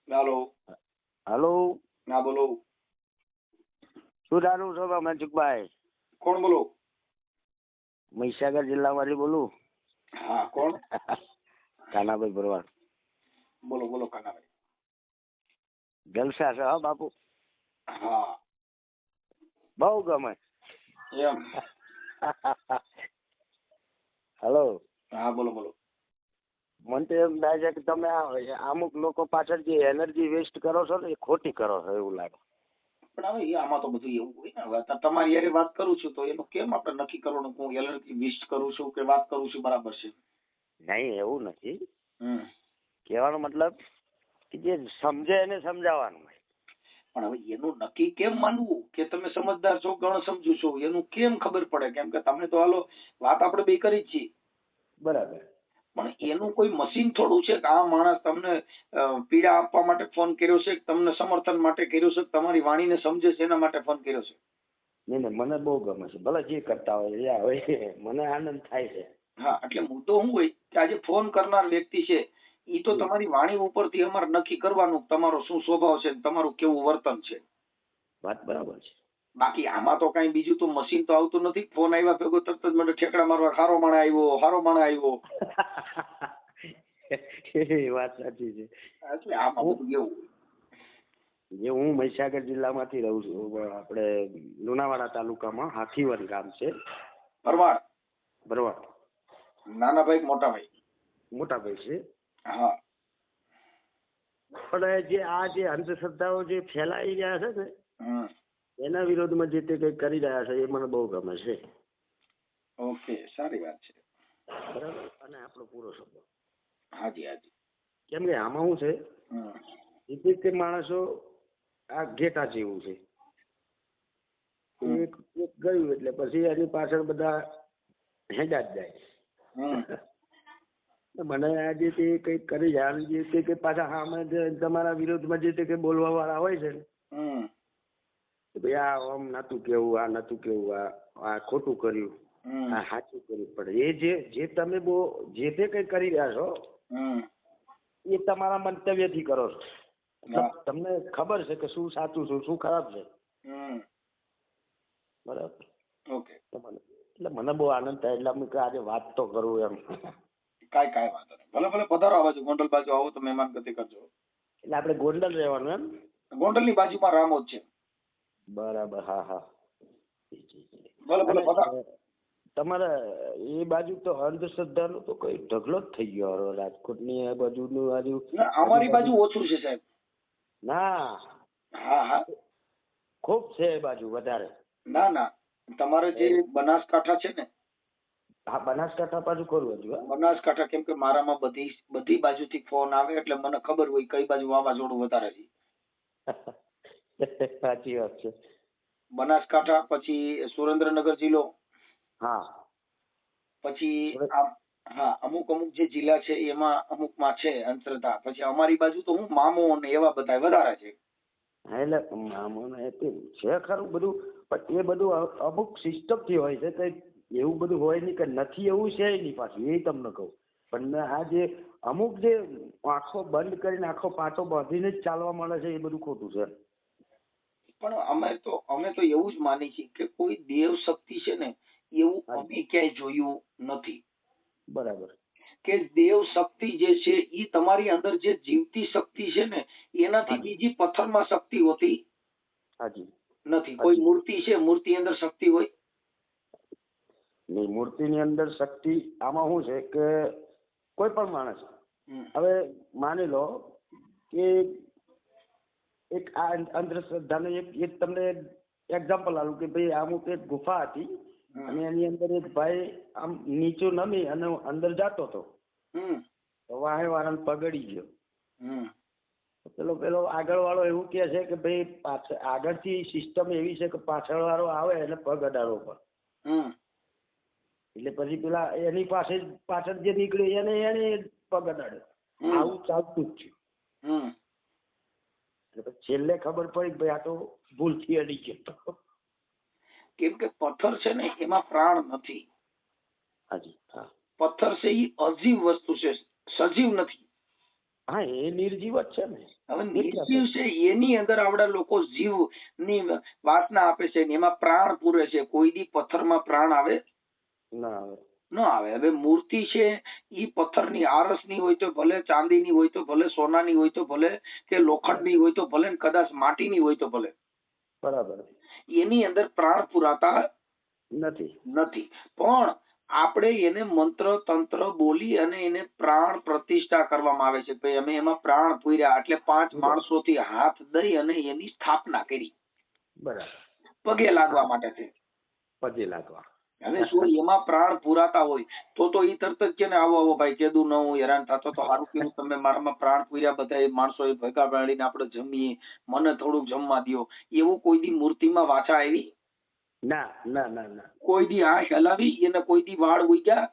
હાલો. Hello, ના બોલો. શું ચાલુ છો મનસુખભાઈ? કોણ બોલો? મહીસાગર જિલ્લામાંથી બોલું. હા કોણ? કાનાભાઈ ભરવાડ. બોલો બોલો કાનાભાઈ. જલસા છે હા બાપુ, હા બહુ ગમે. એમ. હલો, હા બોલો બોલો. મને તો એમ થાય છે કે તમે અમુક લોકો પાછળ જે એનર્જી વેસ્ટ કરો છો ને એ ખોટી કરો છો એવું લાગે. પણ હવે આમાં તો બધું એવું હોય ને. હવે તમારી યારે વાત કરું છું તો એનું કેમ આપણે નક્કી કરવાનું હું એલર્જી વિસ્ટ કરું છું કે વાત કરું છું બરાબર છે? નહીં એવું નથી હમ. કહેવાનો મતલબ કે જે સમજે એને સમજાવવાનું હોય. પણ હવે એનું નક્કી કેમ માનવું કે તમે સમજદાર છો ગણ સમજુ છો એનું કેમ ખબર પડે? કેમ કે તમે તો હાલો વાત આપણે બે કરી જ છીએ. બરાબર. પણ એનું કોઈ મશીન થોડું છે કે આ માણસ તમને પીડા આપવા માટે ફોન કર્યો છે કે તમને સમર્થન માટે કર્યો છે તમારી વાણીને સમજે છે એના માટે ફોન કર્યો છે? નહીં નહીં, મને બહુ ગમે છે, ભલે જે કરતા હોય એ હોય, મને આનંદ થાય છે. હા એટલે મુદ્દો શું હોય કે આજે ફોન કરનાર વ્યક્તિ છે એ તો તમારી વાણી ઉપરથી અમારે નક્કી કરવાનું તમારો શું સ્વભાવ છે તમારું કેવું વર્તન છે. વાત બરાબર છે. બાકી આમાં તો કઈ બીજું તો મશીન તો આવતું નથી. ફોન આવ્યા ભેગો તરત જ મને ઠેકડા મારવા હારો માણા આવ્યો હારો માણા આવ્યો. એ વાત સાચી છે. એટલે આમાં બધું એવું જે હું મહીસાગર જિલ્લામાંથી રહું છું, આપણે લુણાવાડા તાલુકામાં હાથીવન ગામ છે. ભરવાડ. ભરવાડ. નાના ભાઈ મોટા ભાઈ? મોટા ભાઈ છે. હા. પણ જે આ જે અંધશ્રદ્ધાઓ જે ફેલાઈ રહ્યા છે ને હમ. એના વિરોધમાં જે તે કંઈક કરી રહ્યા છે એ મને બહુ ગમે છે. ઓકે સારી વાત છે. બરાબર. અને આપણો પૂરો શબ્દ. હાજી હાજી. કેમ કે આમાં શું છે કે માણસો આ ઘેટા જેવું છે. એક ગયું એટલે પછી એની પાછળ બધા હેડા જ જાય. મને આજે તે કંઈક કરી જાય જે તે કે પાછા સામે તમારા વિરોધમાં જે તે કંઈ બોલવા વાળા હોય છે ને ભાઈ આ આમ નતું કેવું, આ નતું કેવું, આ ખોટું કર્યું, આ સાચું કર્યું. પણ એ જે તમે જે તે કંઈ કરી રહ્યા છો એ તમારા મંતવ્યથી કરો છો. તમને ખબર છે કે શું સાચું છે શું ખરાબ છે. બરાબર. ઓકે. એટલે મને બહુ આનંદ થાય એટલે અમે આજે વાત તો કરું એમ. કાંઈ વાંધો નહીં. ભલે ભલે પધારો આ બાજુ ગોંડલ બાજુ આવો તો મહેમાન ગતિ કરજો. એટલે આપણે ગોંડલ રહેવાનું એમ? ગોંડલ ની બાજુમાં રામોદ છે. બરાબર. હા હા. ભલે ભલે પધારો. તમારે એ બાજુ તો અંધશ્રદ્ધાનો તો કોઈ ઢગલો જ થઈ ગયો. રાજકોટની આ બાજુનું બાજુ અમારી બાજુ ઓછું છે સાહેબ. ના. હા હા ખૂબ છે એ બાજુ વધારે. ના ના તમારે જે બનાસકાંઠા છે ને. હા બનાસકાંઠા બાજુ કરવું હતું. બનાસકાંઠા કેમ કે મારામાં બધી બાજુથી ફોન આવે એટલે મને ખબર હોય કઈ બાજુ વાવાઝોડું વધારે છે. સાચી વાત છે. બનાસકાંઠા પછી સુરેન્દ્રનગર જિલ્લો. હા. પછી હા અમુક જે જિલ્લા છે એમાં અમુકમાં છે અંધશ્રદ્ધા. પછી અમારી બાજુ તો હું મામો ને એવા બધા વધારે છે. એટલે મામો ને છે ખરું બધું, પણ એ બધું અમુક સિસ્ટમ થી હોય છે. કઈ એવું બધું હોય નહીં કે નથી એવું છે નહીં પાછું, એ તમને કહું. પણ આ જે અમુક જે આંખો બંધ કરીને આંખો પાટો બાંધીને જ ચાલવા મળે છે એ બધું ખોટું છે. પણ અમે તો એવું જ માની છીએ કે કોઈ દેવ શક્તિ છે ને એવું અમે ક્યાંય જોયું નથી. બરાબર. કે દેવ શક્તિ જે છે એ તમારી અંદર જે જીવતી શક્તિ છે ને એનાથી બીજી પથ્થરમાં શક્તિ હોતી નથી. કોઈ મૂર્તિ છે, મૂર્તિ અંદર શક્તિ હોય નહીં. મૂર્તિની અંદર શક્તિ આમાં શું છે કે કોઈ પણ માણસ, હવે માની લો કે એક આ અંધશ્રદ્ધાનું એક તમને એક્ઝામ્પલ આલું કે ભાઈ અમુક એક ગુફા હતી અને એની અંદર એક ભાઈ આમ નીચું નમી અને અંદર જતો હતો. વાહે વાળાને પગડી ગયો. પેલો આગળ વાળો એવું કે છે કે ભાઈ આગળથી સિસ્ટમ એવી છે કે પાછળ વાળો આવે એટલે પગ અડાડવો પડે. એટલે પછી પેલા એની પાછળ જે નીકળ્યું એને પગ અડાડ્યો. આવું ચાલતું જ થયું. એટલે છેલ્લે ખબર પડી ભાઈ આ તો ભૂલથી અડી ગયો. કેમ કે પથ્થર છે ને એમાં પ્રાણ નથી. હાજી. હા. પથ્થર છે એ અજીવ વસ્તુ છે, સજીવ નથી. હા, એ નિર્જીવ જ છે ને. હવે નિર્જીવ છે એની અંદર આવડા લોકો જીવ ની વાસના આપે છે ને એમાં પ્રાણ પૂરે છે. કોઈ દી પથ્થરમાં પ્રાણ આવે? ના આવે. ન આવે. હવે મૂર્તિ છે ઈ પથ્થરની આરસની હોય તો ભલે, ચાંદીની હોય તો ભલે, સોનાની હોય તો ભલે, કે લોખંડની હોય તો ભલે, કદાચ માટીની હોય તો ભલે, બરાબર, એની અંદર પ્રાણ પુરાતા નથી. પણ આપણે એને મંત્ર તંત્ર બોલી અને એને પ્રાણ પ્રતિષ્ઠા કરવામાં આવે છે. ભાઈ અમે એમાં પ્રાણ પૂર્યા એટલે 5 માણસોથી હાથ દઈ અને એની સ્થાપના કરી. બરાબર. પગે લાગવા માટે. પગે લાગવા. હવે જો એમાં પ્રાણ પુરાતા હોય તો ઈ તરત જ કે ને આવો આવો ભાઈ કેદું ન હું હેરાન થતો તો સારું કેવું તમે મારામાં પ્રાણ પૂર્યા, બધા માણસો ભેગા મળીને આપણે જમીએ, મને થોડુંક જમવા દ્યો. એવું કોઈ દી મૂર્તિમાં વાચા આવી? ના ના ના ના. કોઈ દી આંખ હલાવી એને? કોઈ દી વાળ ઉગ્યા?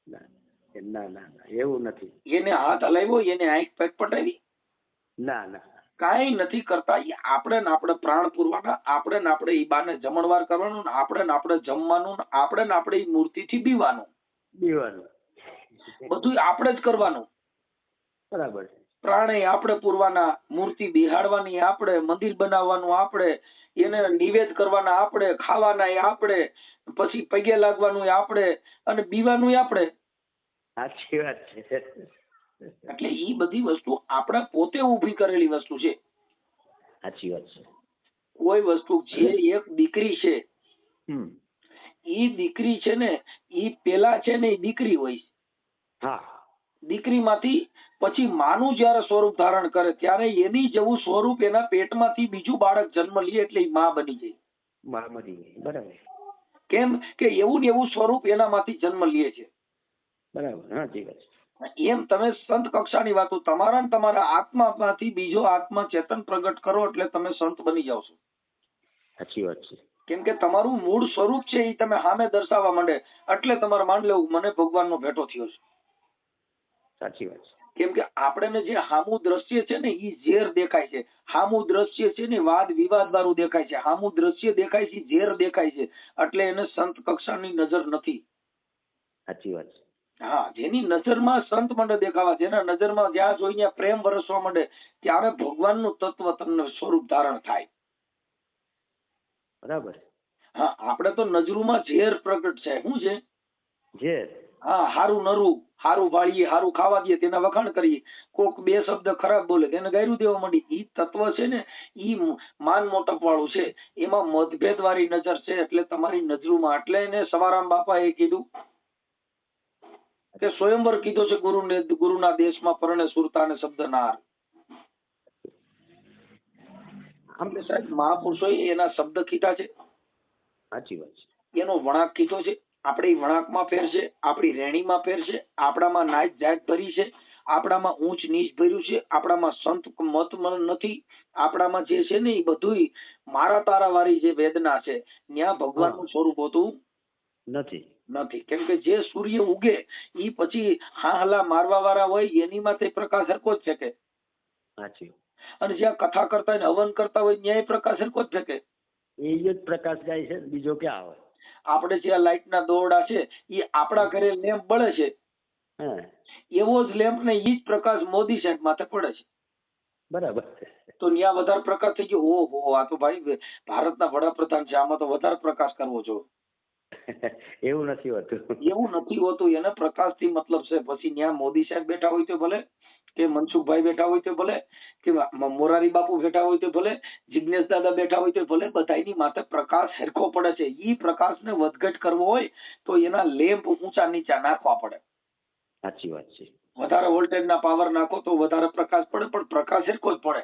ના ના ના, એવું નથી. એને હાથ હલાવ્યો? એને આંખ પટપટાવી? ના ના, કાંઈ નથી કરતા. આપણે ને આપણે પ્રાણ પૂરવાના, આપણે ને આપણે ઈ બાને જમણવાર કરવાનું, આપણે ને આપણે જમવાનું, આપણે ને આપણે ઈ મૂર્તિથી બીવાનું. બધું આપણે જ કરવાનું. બરાબર. પ્રાણે આપણે પૂરવાના, મૂર્તિ બિહાડવાની આપણે, મંદિર બનાવવાનું આપણે, એને નિવેદ કરવાના આપણે, ખાવાના આપણે, પછી પગે લાગવાનું આપણે અને બીવાનું આપણે. સાચી વાત છે. એટલે ઈ બધી વસ્તુ આપણે પોતે ઊભી કરેલી વસ્તુ છે. સાચી વાત છે. કોઈ વસ્તુ જે એક દીકરી છે, ઈ દીકરી છે ને ઈ પેલા છે ને ઈ દીકરી હોય. હા. દીકરીમાંથી પછી માનું જયારે સ્વરૂપ ધારણ કરે ત્યારે એની જેવું સ્વરૂપ એના પેટમાંથી બીજું બાળક જન્મ લે એટલે ઈ માં બની જાય. માં બની જાય. બરાબર. કેમ કે એવું ને એવું સ્વરૂપ એનામાંથી જન્મ લે છે. બરાબર. સાચી વાત છે. એમ તમે સંત કક્ષાની વાતો, તમારા ને તમારા આત્મામાંથી બીજો આત્મા ચેતન પ્રગટ કરો એટલે તમે સંત બની જાવ છો. સાચી વાત છે. કેમ કે તમારું મૂળ સ્વરૂપ છે એ તમે સામે દર્શાવવા માંડે એટલે તમારે માન લેવું મને ભગવાનનો ભેટો થયો છે. સાચી વાત છે. કેમ કે આપણે જે હામું દ્રશ્ય છે ને એ ઝેર દેખાય છે. હામું દ્રશ્ય છે ને વાદ વિવાદ વાળું દેખાય છે. હામું દ્રશ્ય દેખાય છે ઝેર દેખાય છે એટલે એને સંત કક્ષાની નજર નથી. સાચી વાત છે. હા, જેની નજરમાં સંત મંડે દેખાવા, જેના નજરમાં જ્યાં જોઈ ત્યાં પ્રેમ વરસવા માંડે ત્યારે ભગવાનનું તત્વ તમને સ્વરૂપ ધારણ થાય. બરાબર. હા, આપણે તો નજરુમાં ઝેર પ્રગટ છે. શું છે? ઝેર. હા, હારું નરવું, હારું ભાળીએ, હારું ખાવા દઈએ, તેના વખાણ કરીએ. કોક 2 શબ્દ ખરાબ બોલે તેને ગાયરું દેવા માંડી. ઈ તત્વ છે ને ઈ માન મોટપ વાળું છે. એમાં મતભેદ વાળી નજર છે એટલે તમારી નજરુમાં. એટલે એને સવારામ બાપા એ કીધું કે સ્વયંવર કીધો છે ગુરુના દેશમાં પરણે સુરતા ને શબ્દ નાર. આમ કે સાહેબ મહાપુરુષોએ એના શબ્દ કીધા છે. સાચી વાત છે. એનો વણાક કીધો છે. આપણી વણાકમાં ફેર છે, આપણી રેણીમાં ફેર છે, આપણામાં નાચ જાત ભરી છે, આપણામાં ઊંચ નીચ ભર્યું છે, આપણામાં સંત મત નથી, આપણામાં જે છે ને એ બધું મારા તારા વાળી જે વેદના છે ત્યાં ભગવાનનું સ્વરૂપ હોતું નથી. કેમ કે જે સૂર્ય ઉગે ઈ પછી હાહલા મારવા વાળા હોય એની માં તે પ્રકાશ હરકો જ છે કે. સાચી. અને જ્યાં કથા કરતા હોય હવન કરતા હોય ત્યાં પ્રકાશ હરકો જ છે કે. એ જ પ્રકાશ જાય છે, બીજો ક્યાં આવે? આપણે જે લાઈટ ના દોરડા છે એ આપણા ઘરે લેમ્પ બળે છે, એવો જ લેમ્પ ને ઈ જ પ્રકાશ મોદી સાહેબ માથે પડે છે. બરાબર. તો ત્યાં વધારે પ્રકાશ થઈ ગયો. ઓહો, આ તો ભાઈ ભારતના વડાપ્રધાન છે, આમાં તો વધારે પ્રકાશ કરવો જો. એવું નથી હોતું. એવું નથી હોતું. એને પ્રકાશ થી મતલબ છે. પછી ત્યાં મોદી સાહેબ બેઠા હોય તો ભલે, કે મનસુખભાઈ બેઠા હોય તો ભલે, કે મોરારી બાપુ બેઠા હોય તો ભલે, જિજ્ઞેશ દાદા બેઠા હોય તો ભલે, બધાની માથે પ્રકાશ સરખો પડે છે. ઈ પ્રકાશને વધઘટ કરવો હોય તો એના લેમ્પ ઊંચા નીચા નાખવા પડે. સાચી વાત છે. વધારે વોલ્ટેજ ના પાવર નાખો તો વધારે પ્રકાશ પડે, પણ પ્રકાશ સરખો જ પડે.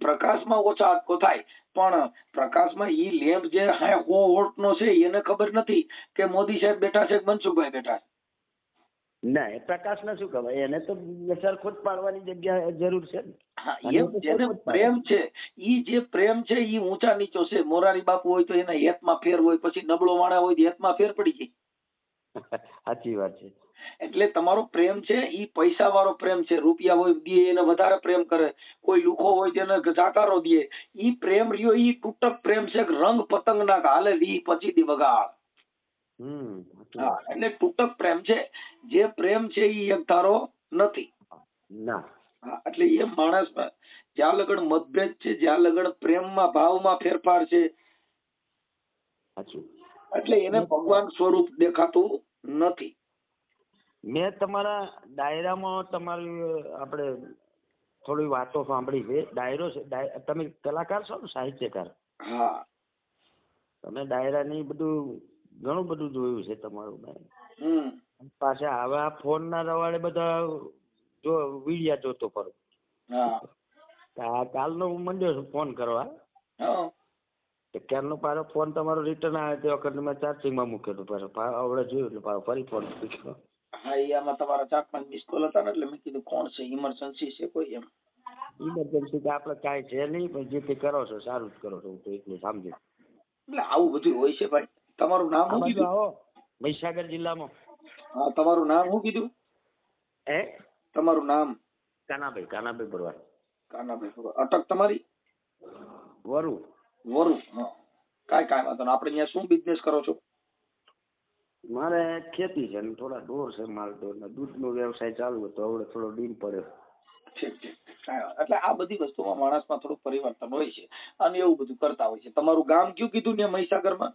પ્રકાશમાં ઓછા આંચકો થાય પણ પ્રકાશમાં ઈ લેમ્પ જે 100 વોલ્ટ નો છે એને ખબર નથી કે મોદી સાહેબ બેઠા છે કે મનસુખભાઈ બેઠા છે. ના, એ પ્રકાશ ને શું કહેવાય? એને તો સરખો જ પાડવાની જગ્યા જરૂર છે. હા, એમ જેને પ્રેમ છે ઈ જે પ્રેમ છે ઈ ઊંચા નીચો છે. મોરારી બાપુ હોય તો એના હેતમાં ફેર હોય, પછી નબળો માણા હોય તો હેતમાં ફેર પડી જાય. સાચી વાત છે. એટલે તમારો પ્રેમ છે ઈ પૈસા વાળો પ્રેમ છે. રૂપિયા હોય દે એને વધારે પ્રેમ કરે, કોઈ લુખો હોય તેને જાકારો દે. ઈ પ્રેમ રહ્યો ઈ તૂટક પ્રેમ છે. રંગ પતંગ ના હાલે 20-25 વગાડ. હા, એટલે તૂટક પ્રેમ છે. જે પ્રેમ છે ઈ એક ધારો નથી. ના, હા, એટલે એ માણસમાં જ્યાં લગન મતભેદ છે, જ્યાં લગન પ્રેમમાં ભાવમાં ફેરફાર છે, સાચું. એટલે એને ભગવાન સ્વરૂપ દેખાતું નથી. મેં તમારા ડાયરામાં તમારી આપણે થોડી વાતો સાંભળી છે. ડાયરો છે, તમે કલાકાર છો ને, સાહિત્યકાર? હા. તમે ડાયરાની બધું ઘણું બધું જોયું છે તમારું મેં. પાછા હવે આ ફોન ના રવાડે બધા જો વિડિયા જોતો ફરો. હા. કાલનો હું મંડ્યો છું ફોન કરવા. હા. ક્યારનો પાછો ફોન તમારો રિટર્ન આવે તે વખત મેં ચાર્જિંગમાં મૂક્યો હતો. પાછો હવે જોયું એટલે પાછો ફરી ફોન મૂક્યો. હા, એ આમાં તમારા 4-5 મિસ કોલ હતા ને એટલે મેં કીધું કોણ છે, ઇમરજન્સી છે કોઈ એમ. ઇમરજન્સી તો આપણે કાંઈ છે નહીં, પણ જે તે કરો છો સારું જ કરો છો, હું તો એટલું સમજુ. એટલે આવું બધું હોય છે ભાઈ. તમારું નામ શું કીધું? આવો મહીસાગર જિલ્લામાં. હા, તમારું નામ શું કીધું? તમારું નામ? કાનાભાઈ ભરવાડ. કાનાભાઈ ભરવાડ. અટક તમારી? વરુ. હા. કાંઈ વાંધો નહીં. આપણે અહીંયા શું બિઝનેસ કરો છો? મારે ખેતી છે ને થોડા ઢોર છે, માલઢોર ને દૂધનો વ્યવસાય ચાલુ હતો, હવે થોડો ડીમ પડ્યો. ઠીક. એટલે આ બધી વસ્તુમાં માણસમાં થોડું પરિવર્તન હોય છે અને એવું બધું કરતા હોય છે. તમારું ગામ કયું કીધું ને મહીસાગરમાં?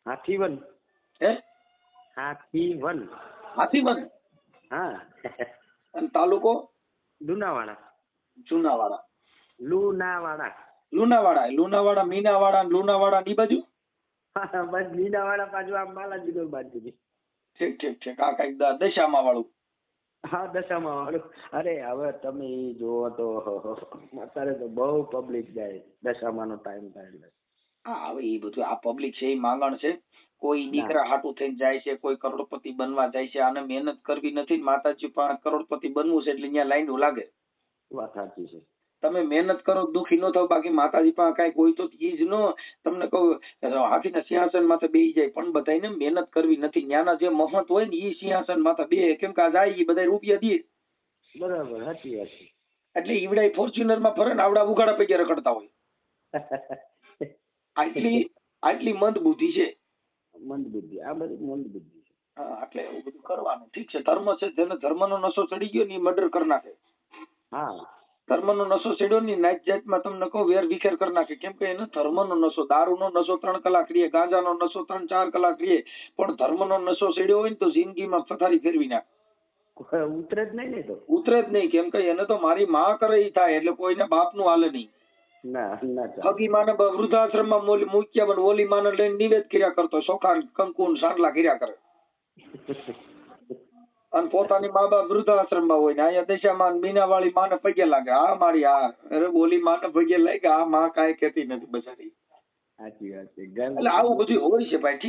હાથીવન. હે? હાથીવન. હાથીવન? હા. અને તાલુકો? લુણાવાડા. જુનાવાડા. લુણાવાડા, મીનાવાડા, લુણાવાડા ની બાજુ? બસ મીનાવાડા પાછું આમ બાલાજી બાજુ. ઠીક. આ કઈક દશામાં વાળું. હા, દશામાં વાળું. અરે હવે તમે એ જોવો તો અત્યારે તો બહુ પબ્લિક જાય દશામાં નો ટાઈમ થાય એટલે. હા, હવે એ બધું આ પબ્લિક છે એ માંગણ છે. કોઈ દીકરા હાટું થઈને જાય છે, કોઈ કરોડપતિ બનવા જાય છે. આને મહેનત કરવી નથી, માતાજી પણ કરોડપતિ બનવું છે એટલે અહીંયા લાઈનો લાગે. વાત સાચી છે. તમે મહેનત કરો દુખી ન થાવ. બાકી માતાજી પાસે કઈક હોય તો ઈ જ નો તમને કહું હાથીના સિંહાસન માથે બેસી જાય, પણ બધાને મહેનત કરવી નથી. ત્યાંના જે મહંત હોય ને ઈ સિંહાસન માથે બે, કેમ કે આ જાય ઈ બધા રૂપિયા દે. બરાબર, સાચી વાત છે. એટલે ઈવડા ફોર્ચ્યુનર માં ફરે ને આવડા ઉગાડા પૈકી રખડતા હોય. આટલી મંદ બુદ્ધિ છે. આ બધી મંદ બુદ્ધિ છે. હા, એટલે એવું બધું કરવાનું. ઠીક છે. ધર્મ છે, જેને ધર્મનો નશો ચડી ગયો ને એ મર્ડર કરી નાખે. હા, ધર્મનો નશો ચડ્યો ને નાત જાતમાં તમને કહું વેર વિખેર કરી નાખે. કેમ કે એને ધર્મનો નશો, દારૂનો નશો 3 કલાક રીએ, ગાંજાનો નશો 3-4 કલાક રીએ, પણ ધર્મનો નશો ચડ્યો હોય ને તો જિંદગીમાં પથારી ફેરવી નાખે. ઉતરે જ નહીં ને. તો ઉતરે જ નહીં. કેમ કે એને તો મારી માં કરે ઈ થાય, એટલે કોઈને બાપનું હાલે નહીં. હગી માને વૃદ્ધાશ્રમમાં મૂક્યા પણ ઓલી માને લઈને નિવેદ કર્યા કરતો, ચોખા કંકુ સાંડલા કર્યા કરે. અને પોતાની મા બાપ વૃદ્ધાશ્રમમાં હોય ને અહીંયા દશામાં મીનાવાળી માને પગે લાગે. હા મારી અરે ઓલી માને પગે લાગે. આ માં કાંઈ કહેતી નથી બચારી. સાચી વાત છે. એટલે આવું બધું હોય છે ભાઈ. ઠીક